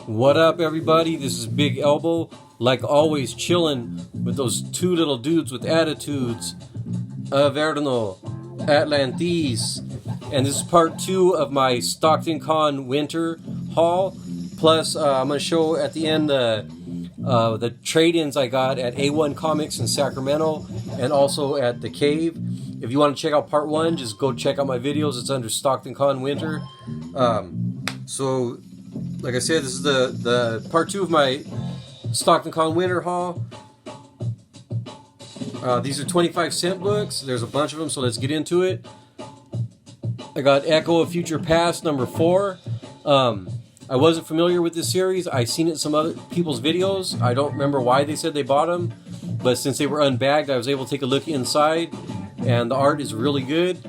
What up, everybody? This is Big Elbow, like always, chilling with those two little dudes with attitudes. Averno, Atlantis. And this is part 2 of my StocktonCon winter haul. Plus, I'm going to show at the end the trade-ins I got at A1 Comics in Sacramento and also at The Cave. If you want to check out part 1, just go check out my videos. It's under StocktonCon winter. So, like I said, this is the part 2 of my StocktonCon winter haul. These are 25-cent books. There's a bunch of them, so let's get into it. I got Echo of Future Past, number 4. I wasn't familiar with this series. I seen it in some other people's videos. I don't remember why they said they bought them, but since they were unbagged, I was able to take a look inside, and the art is really good.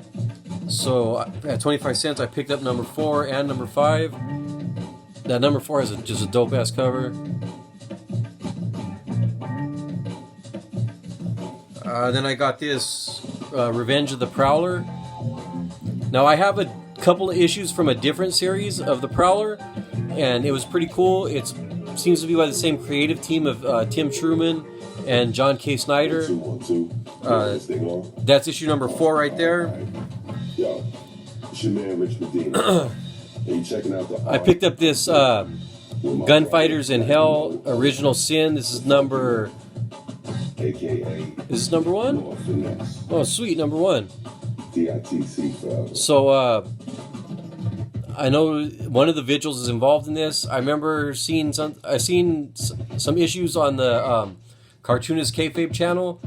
So at 25 cents, I picked up number 4 and number 5. That number 4 has just a dope-ass cover. Then I got this Revenge of the Prowler. Now I have a couple of issues from a different series of the Prowler, and it was pretty cool. It seems to be by the same creative team of Tim Truman and John K. Snyder. That's issue number 4 right there. I picked up this Gunfighters in Hell Original Sin. This is number... Is this number 1? Oh, sweet, number 1. So, I know one of the Vigils is involved in this. I remember seeing some issues on the Cartoonist Kayfabe channel.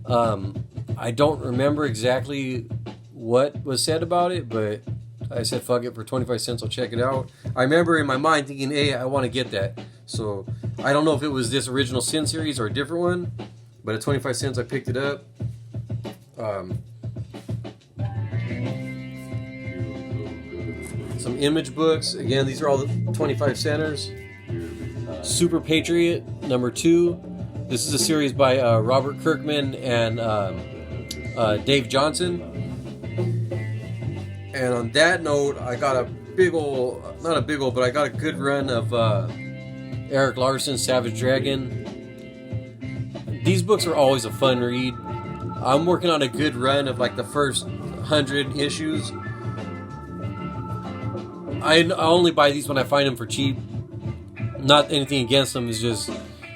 I don't remember exactly what was said about it, but I said fuck it, for 25 cents I'll check it out. I remember in my mind thinking, hey, I want to get that. So I don't know if it was this Original Sin series or a different one, but at 25 cents I picked it up. Some Image books. Again, these are all the 25 centers. Super Patriot, number 2. This is a series by Robert Kirkman and Dave Johnson. And on that note, I got a big ol', not a big ol', but I got a good run of Eric Larson's Savage Dragon. These books are always a fun read. I'm working on a good run of like the first 100 issues. I only buy these when I find them for cheap. Not anything against them, it's just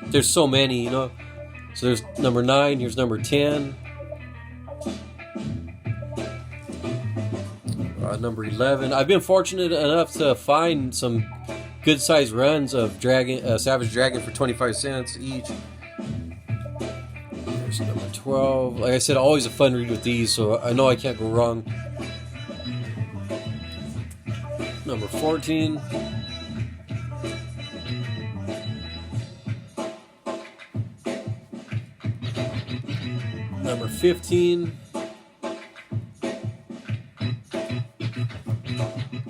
there's so many, you know. So there's number 9, here's number 10. Number 11. I've been fortunate enough to find some good sized runs of Savage Dragon for 25 cents each. There's number 12. Like I said, always a fun read with these, so I know I can't go wrong. Number 14. Number 15.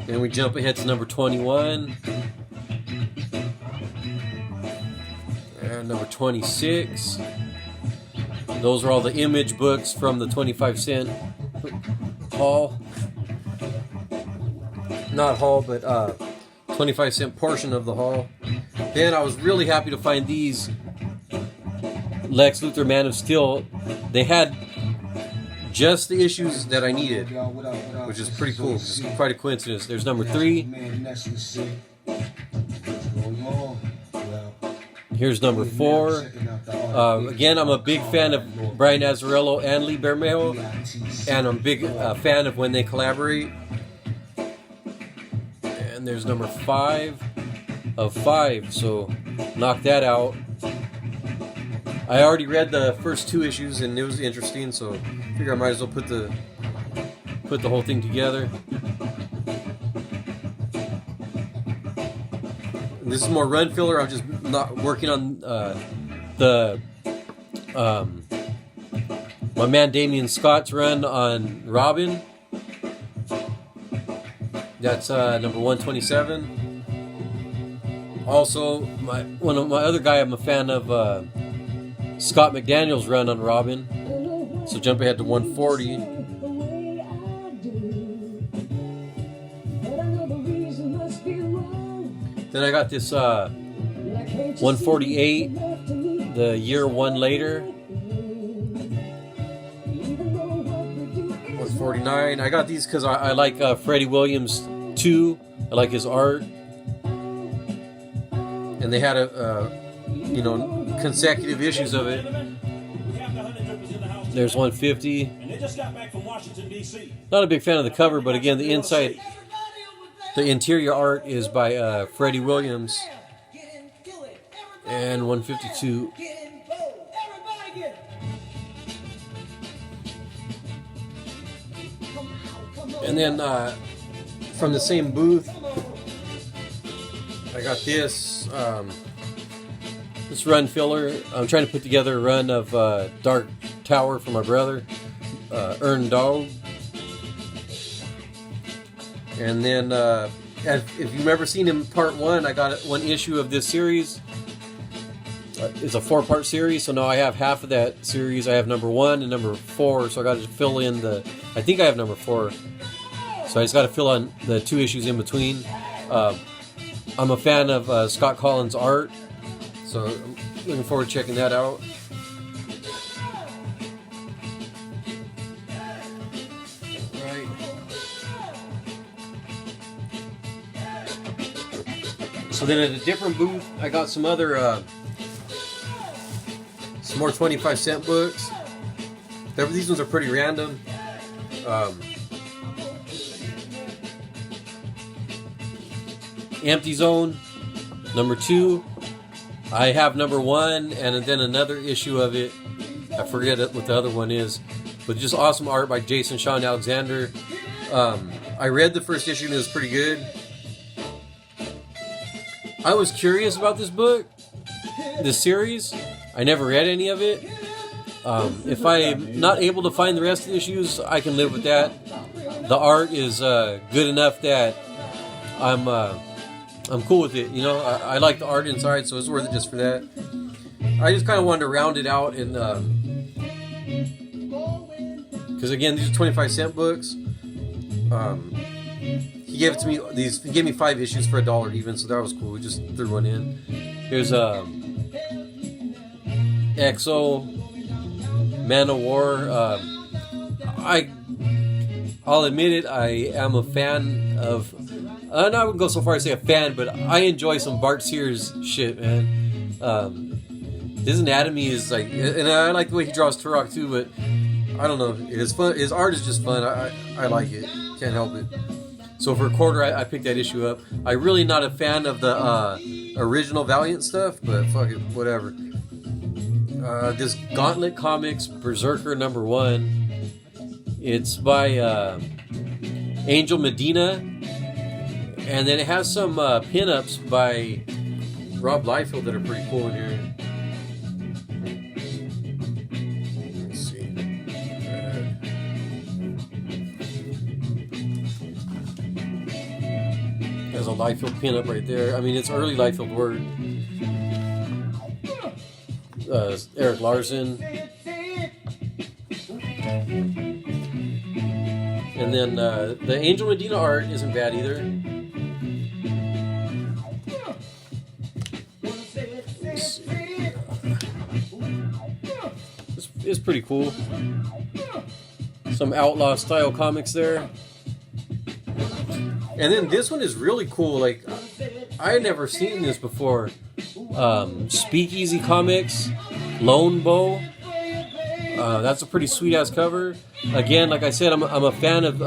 Then we jump ahead to number 21. And number 26. Those are all the Image books from the 25 cent haul. Not haul, but 25 cent portion of the haul. Then I was really happy to find these Lex Luthor Man of Steel. They had just the issues that I needed, which is pretty cool. It's quite a coincidence. There's number 3. Here's number 4. Again, I'm a big fan of Brian Azzarello and Lee Bermejo, and I'm a big fan of when they collaborate. And there's number 5 of 5, so knock that out. I already read the first 2 issues and it was interesting, so I figure I might as well put the whole thing together. And this is more run filler. I'm just not working on my man Damian Scott's run on Robin. That's number 127. Also, one of my other guy I'm a fan of, Scott McDaniel's run on Robin. So jump ahead to 140. Then I got this 148, the year one later. 149. I got these because I like Freddie Williams too. I like his art. And they had consecutive issues of it. There's 150. Not a big fan of the cover, but again, the interior art is by Freddie Williams. And 152. And then from the same booth, I got this run filler. I'm trying to put together a run of Dark Tower for my brother, Earn Dog. And then, if you've ever seen him part one, I got one issue of this series. It's a 4-part series, so now I have half of that series. I have number 1 and number 4, so I got to fill in I think I have number 4. So I just got to fill in the 2 issues in between. I'm a fan of Scott Collins' art, so I'm looking forward to checking that out. Right. So then at a different booth, I got some other, some more 25-cent books. These ones are pretty random. Empty Zone, number 2. I have number 1 and then another issue of it. I forget what the other one is. But just awesome art by Jason Shawn Alexander. I read the first issue and it was pretty good. I was curious about this book, this series. I never read any of it. If I'm not able to find the rest of the issues, I can live with that. The art is good enough that I'm cool with it. I like the art inside, so it's worth it just for that. I just kind of wanted to round it out, and because again, these are 25-cent books. He gave it to me. He gave me 5 issues for $1 even, so that was cool. We just threw one in. Here's EXO, Man of War. I'll admit it. I am a fan of. I wouldn't go so far as to say a fan, but I enjoy some Bart Sears shit, man. His anatomy is like, and I like the way he draws Turok too. But I don't know, it's fun. His art is just fun. I like it. Can't help it. So for $1, I picked that issue up. I'm really not a fan of the original Valiant stuff, but fuck it, whatever. This Gauntlet Comics Berserker number 1. It's by Angel Medina. And then it has some pin-ups by Rob Liefeld that are pretty cool in here. Let's see. There's a Liefeld pin-up right there. I mean, it's early Liefeld work. Eric Larson. And then the Angel Medina art isn't bad either. It's pretty cool. Some outlaw style comics there. And then this one is really cool. Like, I had never seen this before. Speakeasy Comics, Lone Bow. That's a pretty sweet ass cover. Again, like I said, I'm a fan of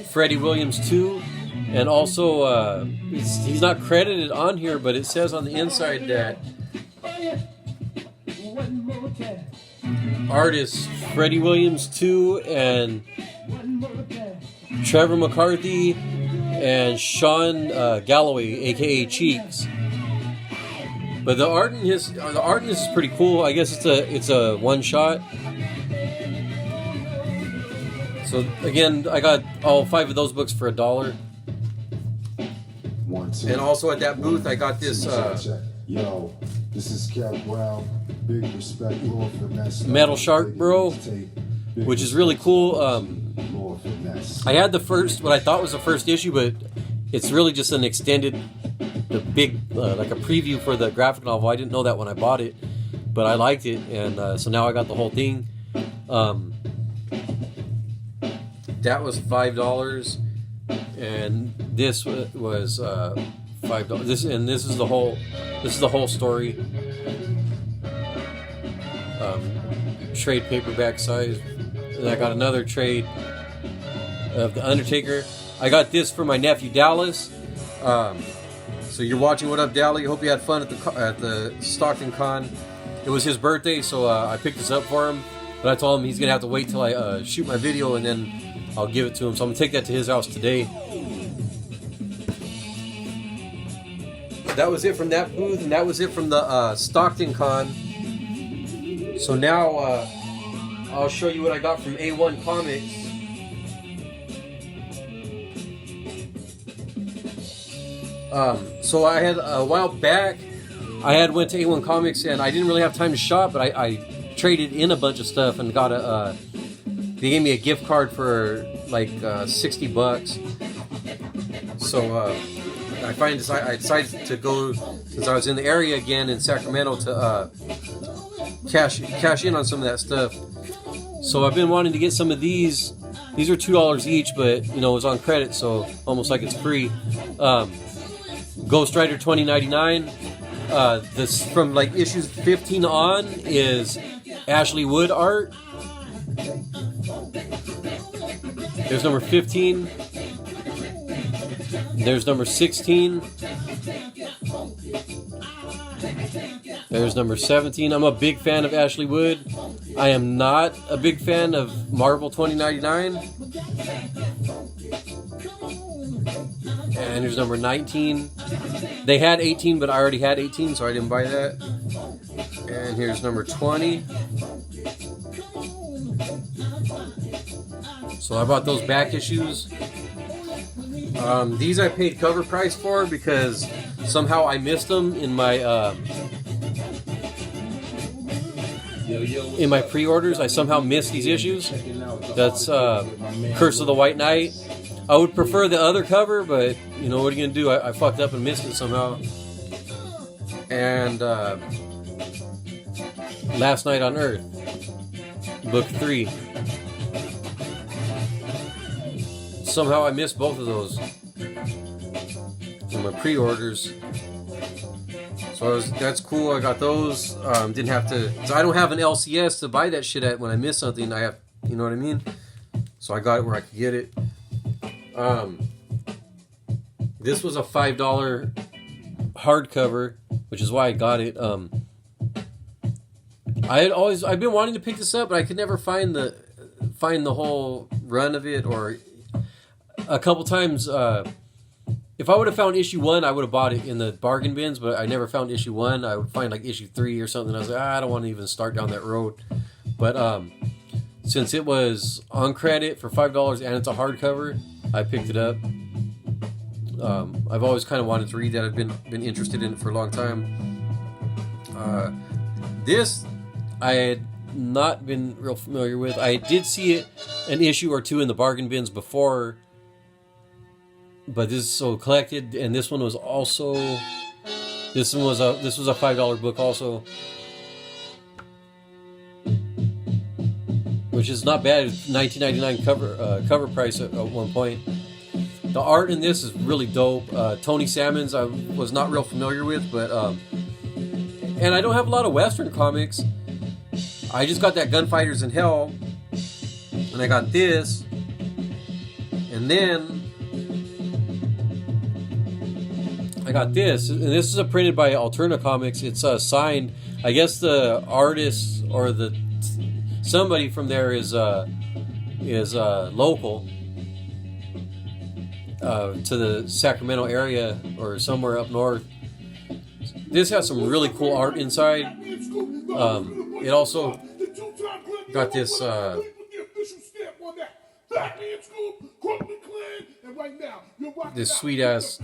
Freddie Williams too, and also he's not credited on here, but it says on the inside that artists Freddie Williams too, and Trevor McCarthy and Sean Galloway, aka Cheeks. But the art in this is pretty cool. I guess it's a one shot. So again, I got all 5 of those books for $1. And also at that booth, I got this. Yo, this is Cap Brown. Big respect, Lord Finesse. Metal Shark Bro, which is really cool. I had what I thought was the first issue, but it's really just an extended, the big like a preview for the graphic novel. I didn't know that when I bought it, but I liked it, and so now I got the whole thing. That was $5, and this was $5. This is the whole story. Trade paperback size, and I got another trade of The Undertaker. I got this for my nephew Dallas. So you're watching What Up, Dally? Hope you had fun at the StocktonCon. It was his birthday, so I picked this up for him. But I told him he's gonna have to wait till I shoot my video, and then I'll give it to him. So I'm gonna take that to his house today. That was it from that booth, and that was it from the StocktonCon. So now I'll show you what I got from A1 Comics. So I had a while back, I had went to A1 Comics, and I didn't really have time to shop, but I traded in a bunch of stuff and got they gave me a gift card for like $60. So I decided to go, since I was in the area again in Sacramento, to cash in on some of that stuff. So I've been wanting to get some of these. These are $2 each, but you know, it was on credit, so almost like it's free. Ghost Rider 2099. This from like issues 15 on is Ashley Wood art. There's number 15. There's number 16. There's number 17. I'm a big fan of Ashley Wood. I am not a big fan of Marvel 2099. And here's number 19. They had 18, but I already had 18, so I didn't buy that. And here's number 20. So I bought those back issues. These I paid cover price for because somehow I missed them in my pre-orders. I somehow missed these issues. That's Curse of the White Knight. I would prefer the other cover, but you know, what are you gonna do? I fucked up and missed it somehow. And Last Night on Earth, book 3. Somehow I missed both of those in my pre-orders. So that's cool. I got those. Didn't have to. So I don't have an LCS to buy that shit at when I miss something. I have, you know what I mean. So I got it where I could get it. This was a $5 hardcover, which is why I got it. I've been wanting to pick this up, but I could never find the whole run of it, or a couple times. If I would have found issue 1, I would have bought it in the bargain bins, but I never found issue 1. I would find like issue 3 or something. I was like, I don't want to even start down that road. But since it was on credit for $5 and it's a hardcover, I picked it up. I've always kind of wanted to read that. I've been interested in it for a long time. This I had not been real familiar with. I did see it an issue or 2 in the bargain bins before, but this is so collected. And this one was also this was a $5 book also, which is not bad. $19.99 cover price at one point. The art in this is really dope. Tony Salmons I was not real familiar with, but and I don't have a lot of Western comics. I just got that Gunfighters in Hell, and I got this, and then I got this, and this is printed by Alterna Comics. It's signed. I guess the artist or somebody from there is local to the Sacramento area or somewhere up north. This has some really cool art inside. It also got this this sweet ass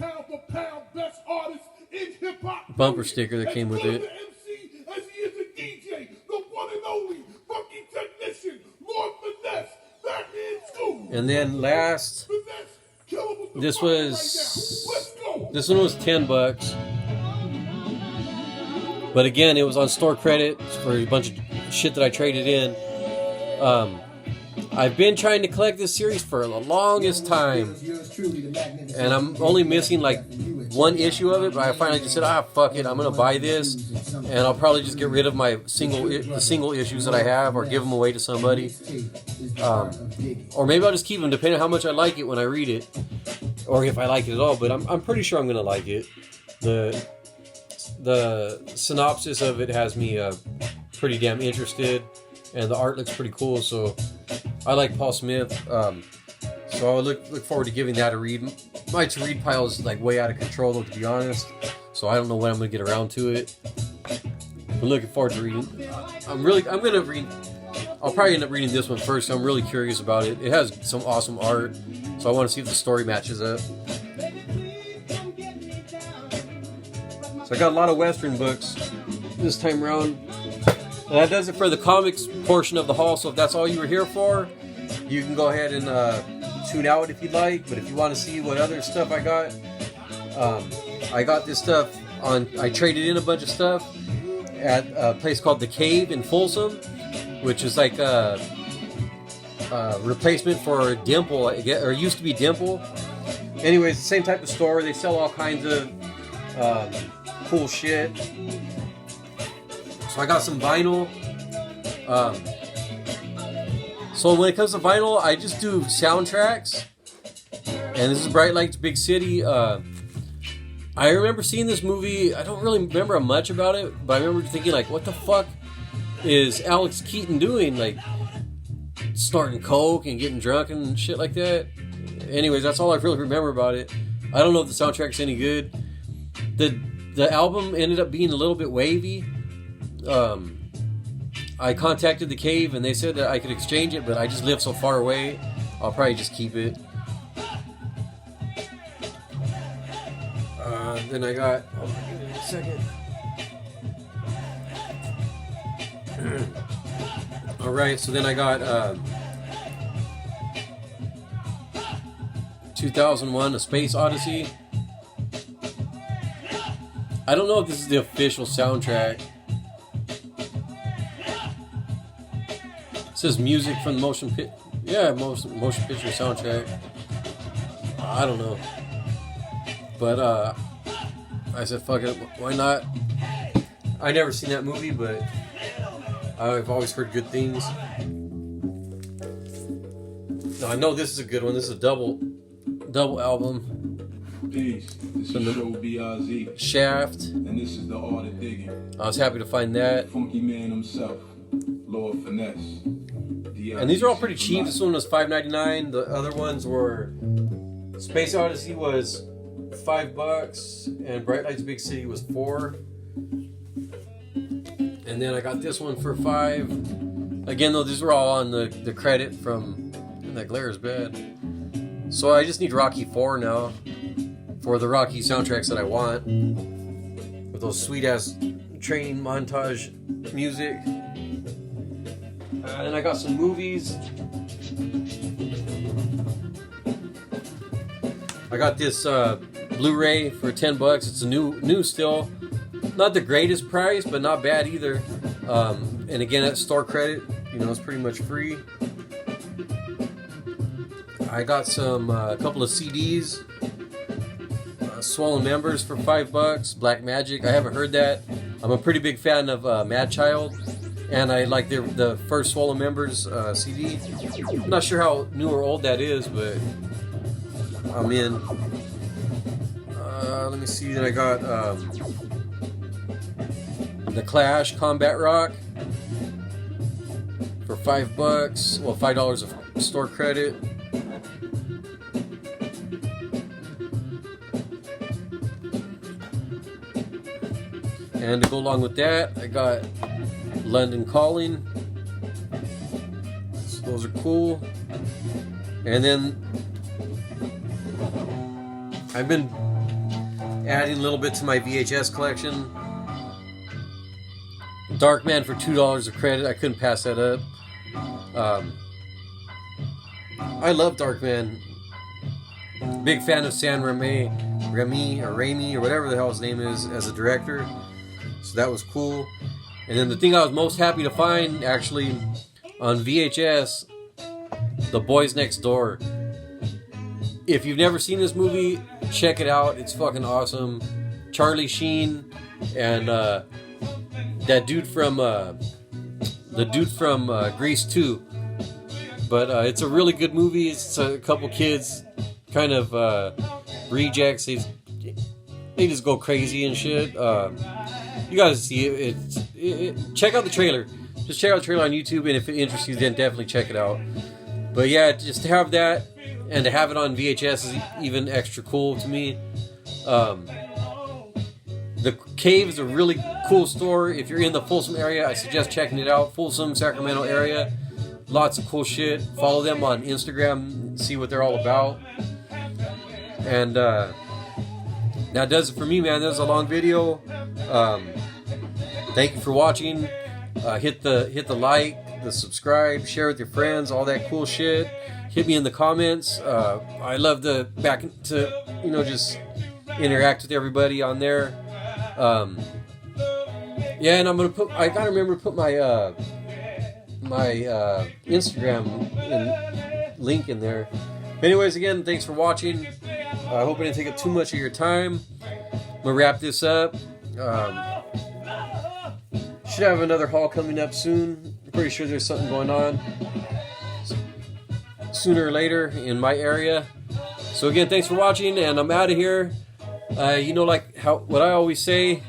bumper sticker that came with it. And then last This one was $10. But again, it was on store credit for a bunch of shit that I traded in. I've been trying to collect this series for the longest time, and I'm only missing like one issue of it. But I finally just said, fuck it, I'm gonna buy this, and I'll probably just get rid of the single issues that I have, or give them away to somebody, or maybe I'll just keep them, depending on how much I like it when I read it, or if I like it at all. But I'm pretty sure I'm gonna like it. The synopsis of it has me pretty damn interested, and the art looks pretty cool. So I like Paul Smith, so I look forward to giving that a read. My to-read pile is like way out of control, though, to be honest. So I don't know when I'm gonna get around to it. I'm looking forward to reading. I'm gonna read. I'll probably end up reading this one first. So I'm really curious about it. It has some awesome art, so I want to see if the story matches up. So I got a lot of Western books this time around. And that does it for the comics portion of the haul. So if that's all you were here for, you can go ahead and tune out if you'd like. But if you want to see what other stuff I got this stuff on. I traded in a bunch of stuff at a place called The Cave in Folsom, which is like a replacement for Dimple, or used to be Dimple. Anyways, the same type of store. They sell all kinds of cool shit. So I got some vinyl. So when it comes to vinyl, I just do soundtracks. And this is Bright Lights, Big City. I remember seeing this movie. I don't really remember much about it, but I remember thinking, like, what the fuck is Alex Keaton doing? Like, snorting coke and getting drunk and shit like that. Anyways, that's all I really remember about it. I don't know if the soundtrack's any good. The album ended up being a little bit wavy. I contacted The Cave and they said that I could exchange it, but I just live so far away, I'll probably just keep it. Then I got, give me a second. Alright, so then I got 2001 A Space Odyssey. I don't know if this is the official soundtrack. It says music from the motion picture soundtrack. I don't know. But I said, fuck it, why not? I never seen that movie, but I've always heard good things. Now I know this is a good one. This is a double album. Peace. This is Show BRZ. Shaft. And this is the art of digging. I was happy to find that. Funky man himself, Lord Finesse. And these are all pretty cheap. This one was $5.99. The other ones were Space Odyssey was $5, and Bright Lights Big City was $4. And then I got this one for $5. Again, though, these were all on the credit from. And that glare is bad. So I just need Rocky 4 now for the Rocky soundtracks that I want, with those sweet ass training montage music. And I got some movies. I got this Blu-ray for $10. It's a new still. Not the greatest price, but not bad either. And again, at store credit, it's pretty much free. I got some a couple of CDs. Swollen Members for $5. Black Magic. I haven't heard that. I'm a pretty big fan of Mad Child, and I like the first Swollen Members CD. I'm not sure how new or old that is, but I'm in. Let me see. Then I got The Clash Combat Rock for $5. Well, $5 of store credit. And to go along with that, I got London Calling. So those are cool. And then I've been adding a little bit to my VHS collection. Darkman for $2 of credit. I couldn't pass that up. I love Darkman. Big fan of San Raimi, or whatever the hell his name is, as a director. So that was cool. And then the thing I was most happy to find, actually, on VHS, The Boys Next Door. If you've never seen this movie, check it out. It's fucking awesome. Charlie Sheen and that dude from Grease 2. But it's a really good movie. It's a couple kids, kind of rejects. They just go crazy and shit. You gotta see it. Check out the trailer. Just check out the trailer on YouTube, and if it interests you, then definitely check it out. But yeah, just to have that and to have it on VHS is even extra cool to me. The Cave is a really cool store. If you're in the Folsom area, I suggest checking it out. Folsom, Sacramento area. Lots of cool shit. Follow them on Instagram. See what they're all about. And that does it for me, man. That was a long video. Thank you for watching. Hit the like, the subscribe, share with your friends, all that cool shit. Hit me in the comments. I love to just interact with everybody on there. Yeah, and I gotta remember to put my Instagram link in there. But anyways, again, thanks for watching. I hope I didn't take up too much of your time. I'm gonna wrap this up. Should have another haul coming up soon. I'm pretty sure there's something going on sooner or later in my area. So again, thanks for watching, and I'm out of here. What I always say,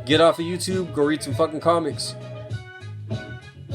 get off of YouTube, go read some fucking comics.